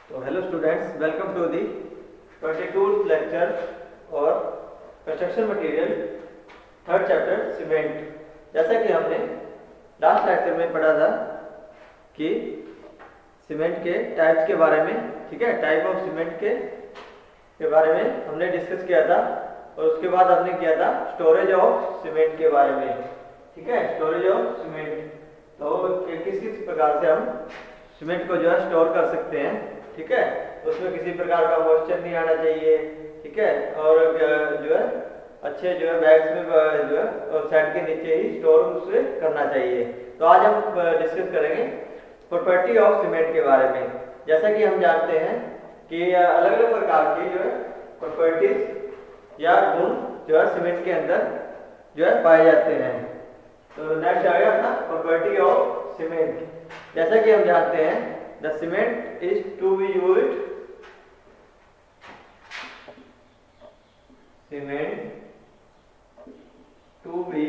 तो hello students, welcome to the 22th lecture और construction material third chapter cement. जैसा कि हमने लास्ट लेक्चर में पढ़ा था कि सीमेंट के टाइप्स के बारे में, ठीक है, टाइप ऑफ सीमेंट के बारे में हमने डिस्कस किया था। और उसके बाद हमने किया था स्टोरेज ऑफ सीमेंट के बारे में, ठीक है, स्टोरेज ऑफ सीमेंट। तो किस किस प्रकार से हम सीमेंट को जो है स्टोर कर सकते हैं, ठीक है, उसमें किसी प्रकार का मॉइस्चर नहीं आना चाहिए, ठीक है, और जो है अच्छे जो है बैग्स में जो है साइड के नीचे ही स्टोर उसे करना चाहिए। तो आज हम डिस्कस करेंगे प्रॉपर्टी ऑफ सीमेंट के बारे में। जैसा कि हम जानते हैं कि अलग अलग प्रकार की जो है प्रॉपर्टीज या गुण जो है सीमेंट के अंदर जो है पाए जाते हैं। तो नेक्स्ट आ गया अपना प्रॉपर्टी ऑफ सीमेंट। जैसा कि हम जानते हैं the cement is to be used, cement to be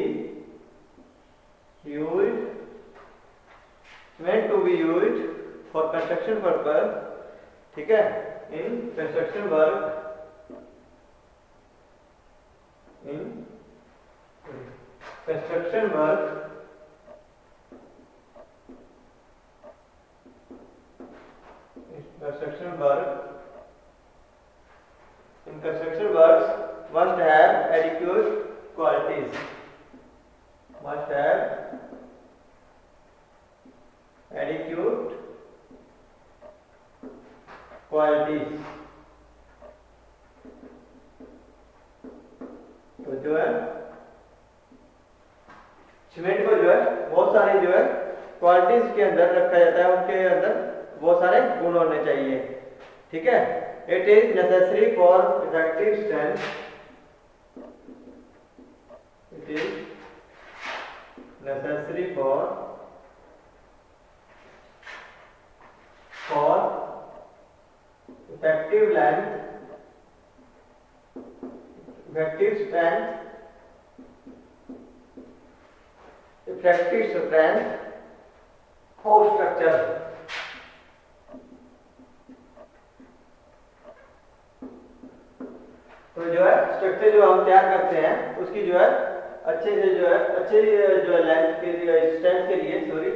used, cement to be used for construction purpose, ठीक है, in construction work, in construction work, construction work, in construction works must have adequate qualities, must have adequate qualities। तो जो है cement को जो है बहुत सारी जो है क्वालिटीज के अंदर रखा जाता है, उनके अंदर बहुत सारे गुण होने चाहिए, ठीक है। It is necessary for effective strength, it is necessary for effective length, effective strength, effective strength of structure. तो जो है स्ट्रक्चर जो हम तैयार करते हैं उसकी जो है अच्छे से जो है अच्छे जो है लेंथ के लिए, स्ट्रेंथ के लिए, सॉरी,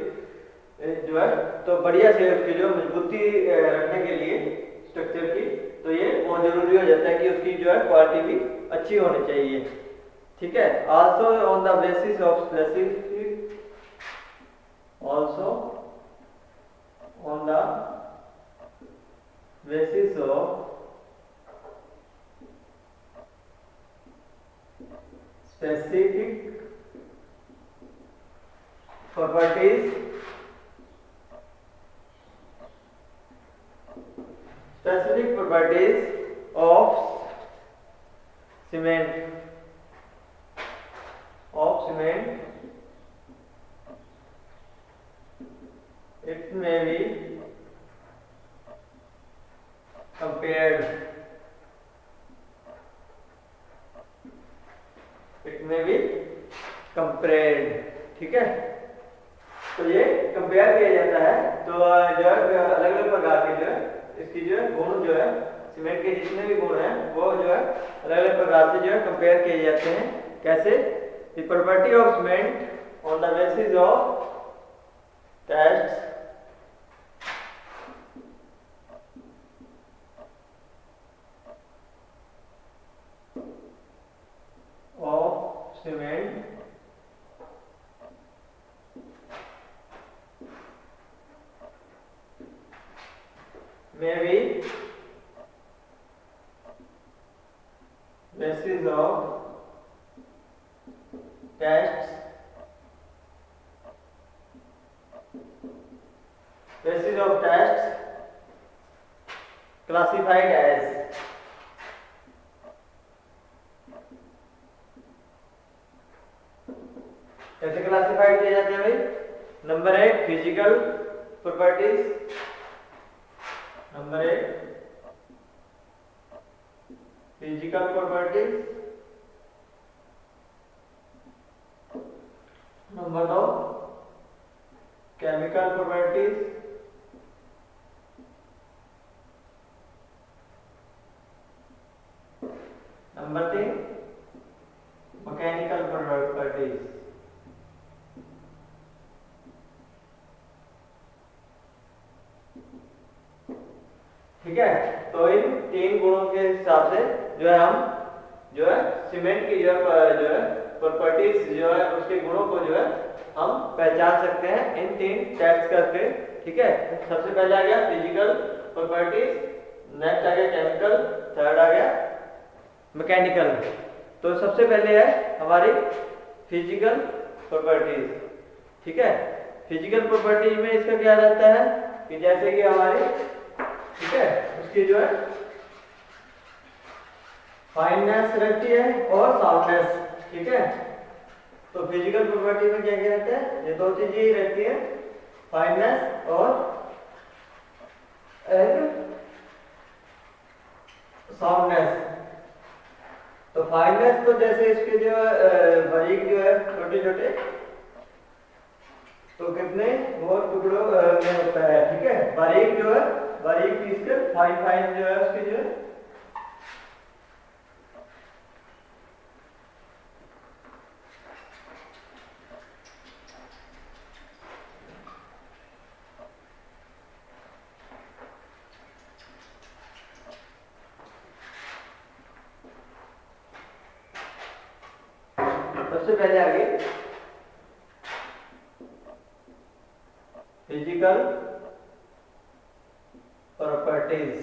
जो है तो बढ़िया से उसकी जो मजबूती रखने के लिए स्ट्रक्चर की, तो ये बहुत जरूरी हो जाता है कि उसकी जो है क्वालिटी भी अच्छी होनी चाहिए, ठीक है। Also on the basis of specific, also on the basis of specific properties, specific properties of cement, it may be compared, it में भी कंपेयर्ड, ठीक है। तो ये कंपेयर किया जाता है, तो जो है अलग अलग प्रकार के जो है इसकी जो है गुण जो है सीमेंट के जितने भी गुण हैं वो जो है अलग अलग प्रकार से जो है कंपेयर किए जाते हैं। कैसे? The property of cement on the basis of tests cement may be basis of tests, basis of tests classified as, कैसे क्लासिफाइड किए जाते हैं भाई? Number 1 physical properties, number 1 physical properties, number 2 chemical properties, number 3 mechanical properties. ठीक है, तो इन 3 गुणों के हिसाब से जो है हम जो है सीमेंट की जो है प्रॉपर्टीज जो है उसके गुणों को जो है हम पहचान सकते हैं इन 3 टेस्ट करके। ठीक है, सबसे पहले आ गया फिजिकल प्रॉपर्टीज, नेक्स्ट आ गया केमिकल, थर्ड आ गया मैकेनिकल। तो सबसे पहले है हमारी फिजिकल प्रॉपर्टीज। ठीक है, फिजिकल प्रॉपर्टीज में इसका क्या रहता है कि जैसे कि हमारी, ठीक है, उसकी जो है फाइननेस रहती है और साउंडनेस। ठीक है, तो फिजिकल प्रॉपर्टी में क्या क्या रहता है, ये 2 चीजें ही रहती है, फाइननेस और साउंडनेस। तो फाइननेस तो जैसे इसके जो बारीक जो है छोटे छोटे, तो कितने वो टुकड़ों में होता है। ठीक है, बारीक जो है बारीक पीस कर फाइन फाइन जो है उसकी जो है सबसे पहले आगे फिजिकल प्रॉपर्टीज।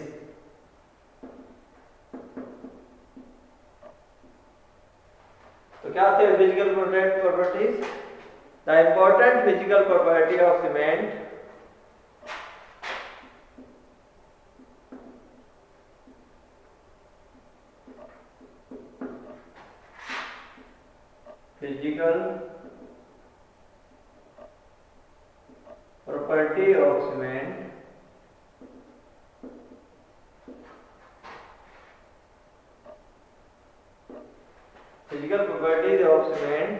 तो क्या होते हैं physical properties? The important physical property of cement physical property of cement physical properties of cement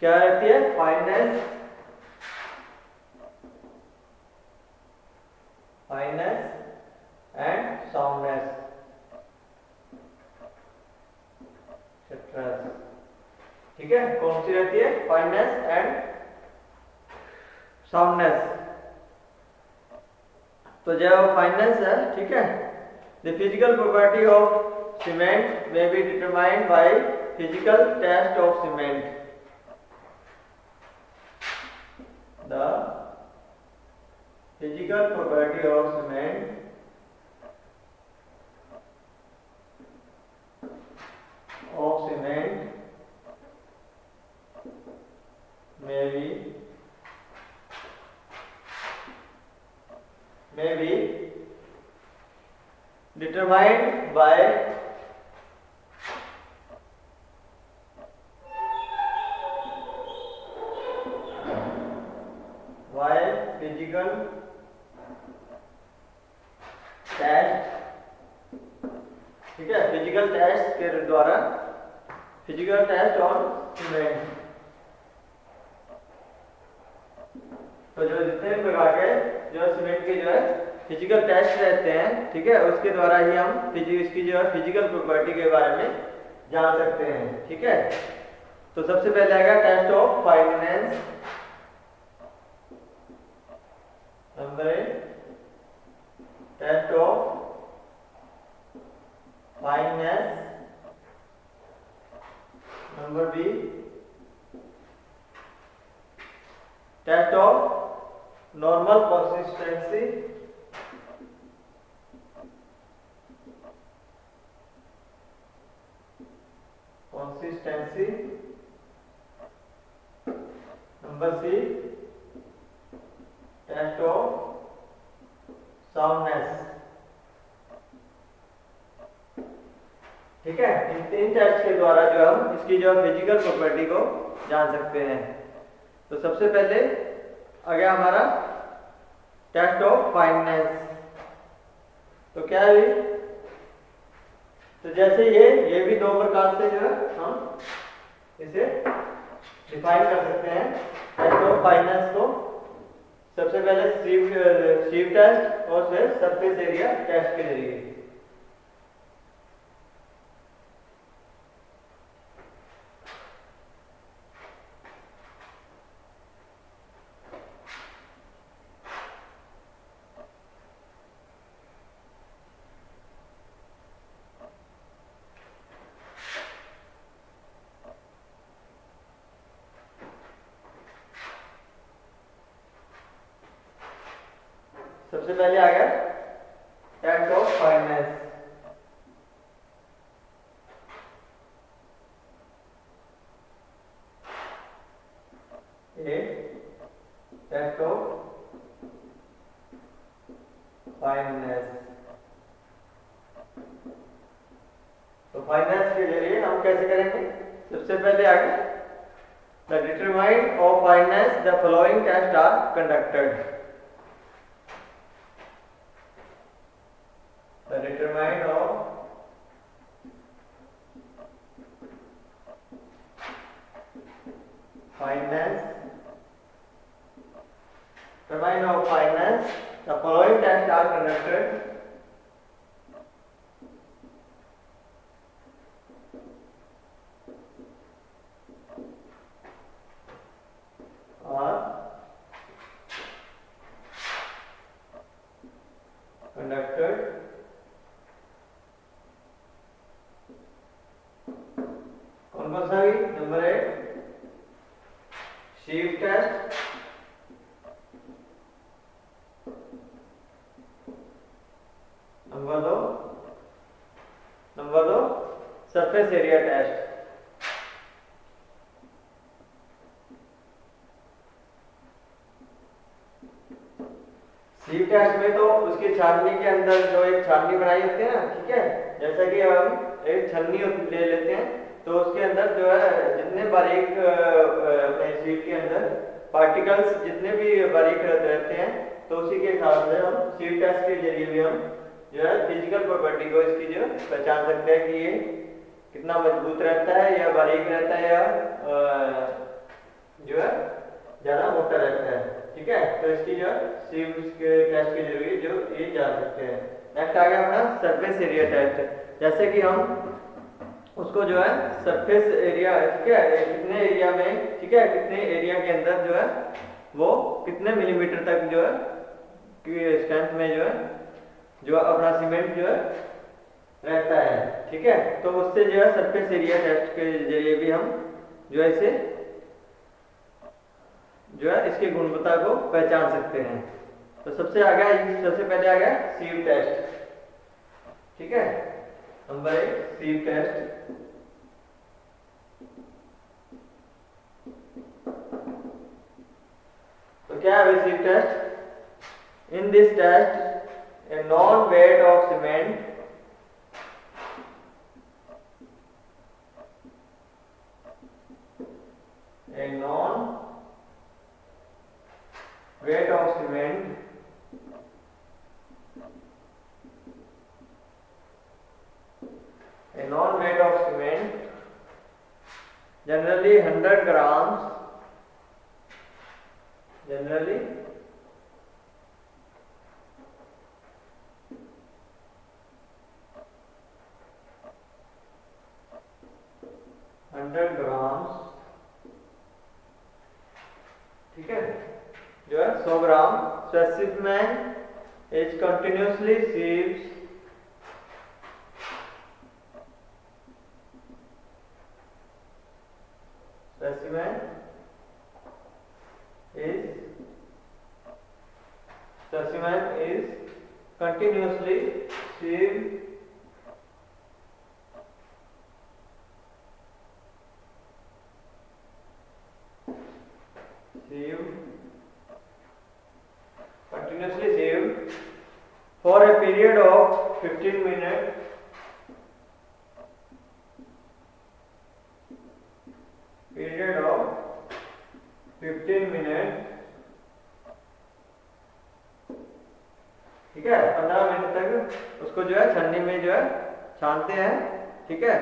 क्या रहती है? Fineness and soundness. ठीक है, कौन सी रहती है? Fineness and soundness. तो जब फाइननेस है, ठीक है, the physical property of cement may be determined by physical test of cement. The physical property of cement may be determined by physical test. ठीक है, फिजिकल टेस्ट के द्वारा, फिजिकल टेस्ट ऑन सीमेंट। तो जो जितने भी प्रकार के जो सीमेंट के जो है फिजिकल टेस्ट रहते हैं, ठीक है, उसके द्वारा ही हम इसकी जो है फिजिकल प्रॉपर्टी के बारे में जान सकते हैं। ठीक है, तो सबसे पहले आएगा test of fineness. Number A, test of fineness. Number B, test of normal consistency. Number C, test of soundness. ठीक है, इन 3 टेस्ट के द्वारा जो हम इसकी जो फिजिकल प्रॉपर्टी को जान सकते हैं। तो सबसे पहले आ गया हमारा टेस्ट ऑफ फाइननेस। तो क्या है? तो जैसे ये भी 2 प्रकार से जो है हम इसे डिफाइन कर सकते हैं टेस्ट ऑफ फाइननेस को। सबसे पहले सीव टेस्ट और फिर सरफेस एरिया टेस्ट के जरिए। सबसे पहले आ गया टेस्ट ऑफ फाइनेंस। ये टेस्ट ऑफ फाइनेंस। तो फाइनेंस के जरिए हम कैसे करेंगे? सबसे पहले आगे the determine of finance the following test are conducted. The determine of finance determine of finance the following tests are conducted. Are conducted कौन कौन सा? नंबर 1 शीट टेस्ट, नंबर दो सरफेस एरिया टेस्ट। सीव टेस्ट में तो उसकी छाननी के अंदर जो एक छाननी बनाई होती है ना, ठीक है, जैसा कि हम एक छन्नी ले लेते हैं तो उसके अंदर जो है जितने बारीक सीव के अंदर पार्टिकल्स जितने भी बारीक रहते हैं तो उसी के हिसाब से हम सीव टेस्ट के जरिए भी हम जो है फिजिकल प्रॉपर्टी को इसकी जो पहचान सकते हैं कि ये कितना मजबूत रहता है या बारीक रहता है या जो है ज्यादा मोटा रहता है, ठीक है। तो इसकी जो सीव के टेस्ट के जरिए जो ये जान सकते हैं। नेक्स्ट आ गया अपना सरफेस एरिया टेस्ट। जैसे कि हम उसको जो है सरफेस एरिया, ठीक है, कितने एरिया में, ठीक है, कितने एरिया के अंदर जो है वो कितने मिलीमीटर तक जो है कि स्ट्रेंथ में जो अपना सीमेंट जो है रहता है, ठीक है। तो उससे जो है सरफेस एरिया टेस्ट के जरिए भी हम जो है इसे जो है इसकी गुणवत्ता को पहचान सकते हैं। तो सबसे पहले आ गया सीव टेस्ट, ठीक है। Number 1 sieve test. तो क्या है sieve test? In this test a known weight of cement a known weight of cement a known weight of cement generally 100 grams, generally 100 grams, ठीक है, जो है 100 gram specimen is continuously sieved specimen is continuously sieved for a period of 15 minutes ठीक है, 15 minute तक उसको जो है छन्नी में जो है छानते हैं, ठीक है।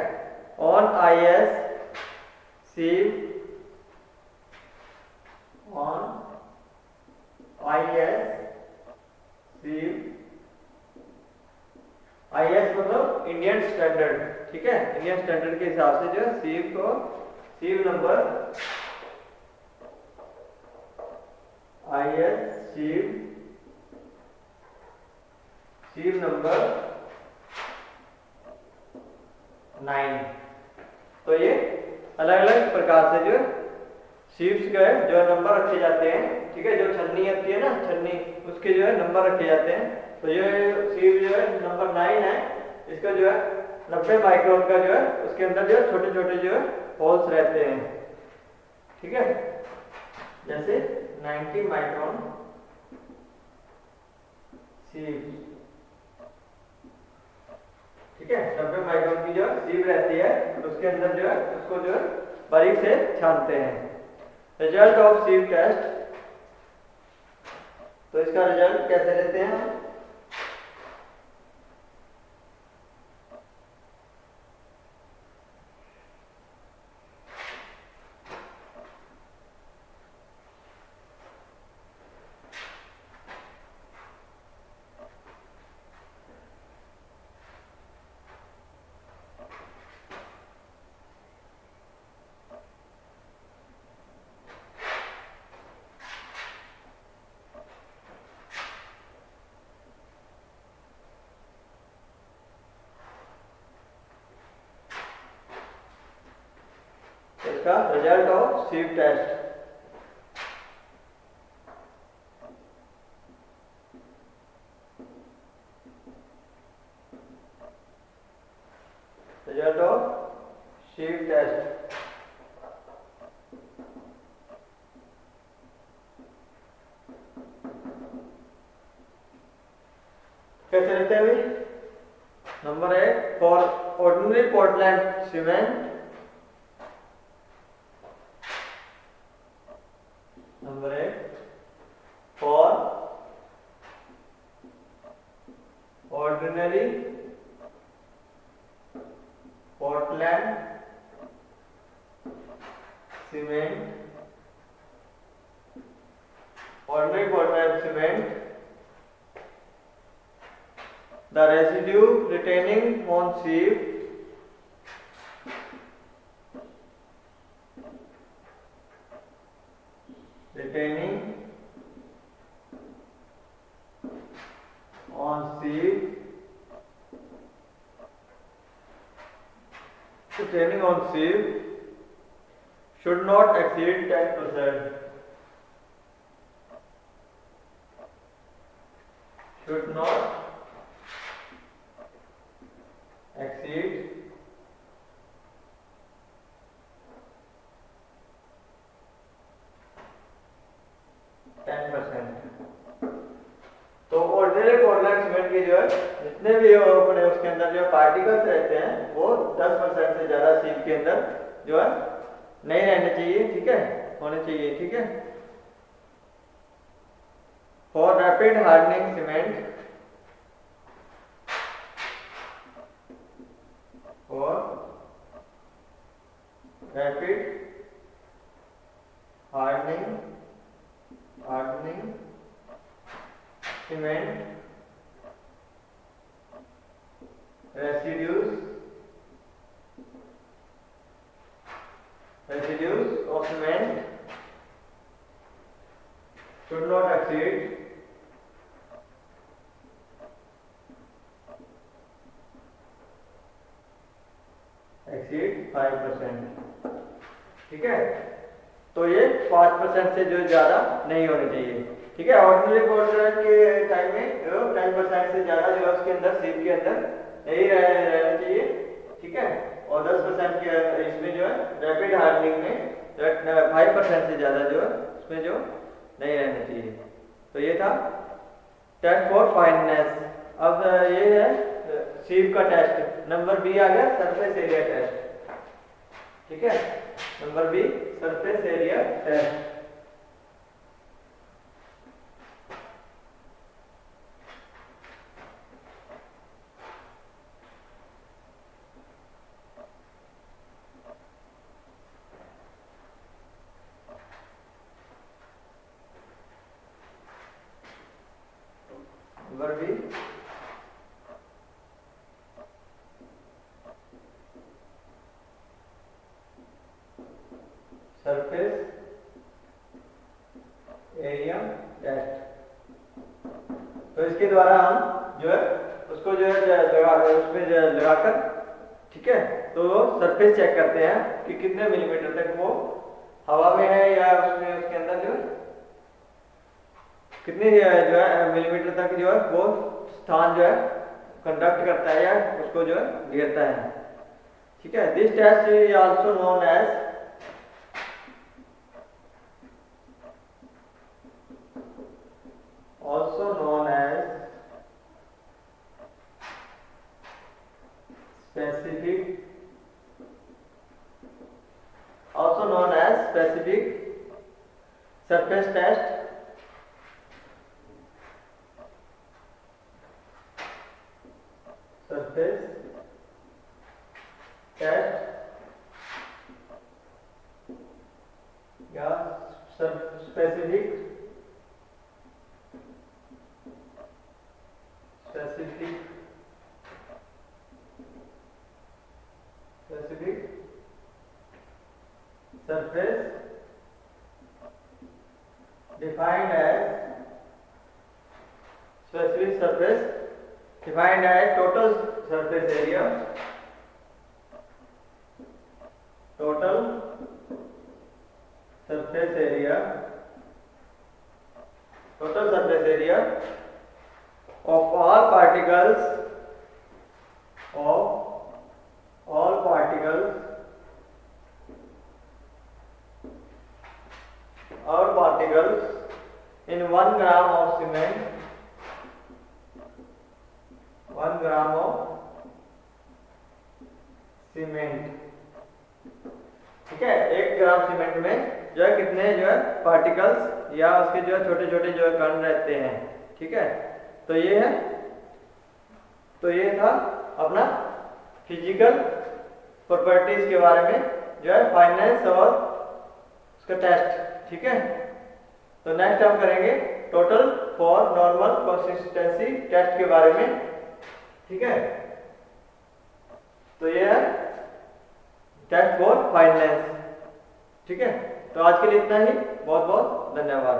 On IS sieve, on IS sieve, IS मतलब इंडियन स्टैंडर्ड, ठीक है, इंडियन स्टैंडर्ड के हिसाब से जो है सीव को सीव नंबर IS सीव नंबर 9। तो ये अलग अलग प्रकार से जो शीप्स का जो नंबर रखे जाते हैं, ठीक है, जो छन्नी आती है ना, छन्नी, उसके जो है नंबर रखे जाते हैं। तो ये शीप जो है नंबर 9 है, इसका जो है 90 माइक्रोन का जो है उसके अंदर जो है छोटे छोटे जो है होल्स रहते हैं, ठीक है, जैसे 90 माइक्रोन शीप, ठीक है, 90 माइक्रोन की जो शीप रहती है, उसके अंदर जो है उसको जो है बारीक से छानते हैं। रिजल्ट ऑफ शीप टेस्ट, तो इसका रिजल्ट कैसे लेते हैं हम? इसका result of sheep test, result of sheep test, कैसे लिखते हैं अभी? Number 1, for ordinary Portland cement, number 1, for ordinary Portland cement, ordinary Portland cement, the residue retaining on sheet retaining on sheet should not exceed 10%. Should not exceed 10%. तो ordinary Portland cement के जो है जितने भी अपने उसके अंदर जो पार्टिकल्स रहते हैं वो 10% से ज्यादा शीट के अंदर जो है नहीं रहने चाहिए, ठीक है, होने चाहिए, ठीक है। For rapid hardening cement, for rapid hardening cement, residues of cement should not exceed 5%, ठीक है। तो ये 5% से जो ज्यादा नहीं होने चाहिए, ठीक है। ऑर्डिनरी पोर्टलैंड के टाइम में 10% से ज्यादा जो है उसके अंदर शीट के अंदर नहीं रहना चाहिए, ठीक है। और 10% के इसमें जो है रैपिड हार्डनिंग में 5% से ज्यादा जो है उसमें जो नहीं रहना चाहिए। तो ये था टेस्ट फॉर फाइननेस। अब ये है शीट का टेस्ट, नंबर बी आ गया सरफेस एरिया टेस्ट, ठीक है। Number B surface area test. Number B surface area test. तो इसके द्वारा हम जो है उसको जो है उसमें लगाकर, ठीक है, तो सरफेस चेक करते हैं कि कितने मिलीमीटर तक वो हवा में है या उसके अंदर जो है कितने जो है मिलीमीटर तक जो है वो स्थान जो है कंडक्ट करता है या उसको जो है घेरता है। ठीक है, this test is also known as specific surface test या specific surface defined as specific surface defined as total surface area of all particles in 1 gram of cement, 1 gram of cement। ठीक है, 1 ग्राम सीमेंट में जो है कितने जो है particles या उसके जो है छोटे छोटे जो है कण रहते हैं। ठीक है, तो ये था अपना फिजिकल प्रॉपर्टीज के बारे में जो है फाइनेंस और उसका टेस्ट। ठीक है, तो नेक्स्ट हम करेंगे total for normal consistency test के बारे में। ठीक है, तो ये है टेस्ट फॉर फाइनेंस। ठीक है, तो आज के लिए इतना ही। बहुत बहुत धन्यवाद।